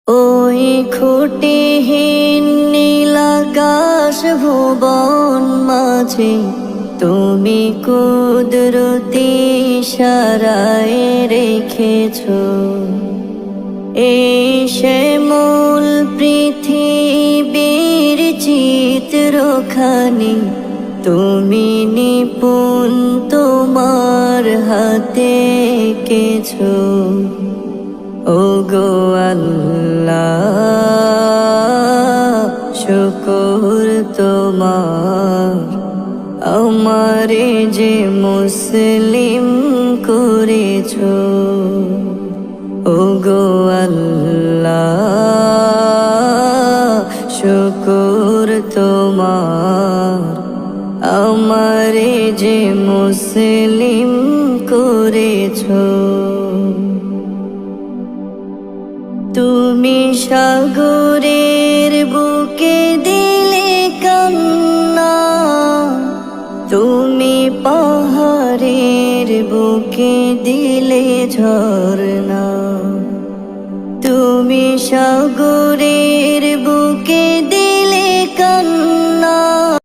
ওই খুঁটিহীন নীলাকাশ ভুবন মাঝে তুমি কুদরতি ইশারায় রেখেছো এই শ্যামল পৃথিবীর চিত্রখানি তুমি নিপুণ তোমার হাতে এঁকেছো। ওগো আল্লাহ শুকর তোমার আমারে যে মুসলিম করেছো। ওগো আল্লাহ শুকর তোমার আমারে যে মুসলিম করেছো। তুমি সাগরের বুকে দিলে কান্না, তুমি পাহাড়ের বুকে দিলে ঝরনা, তুমি সাগরের বুকে দিলে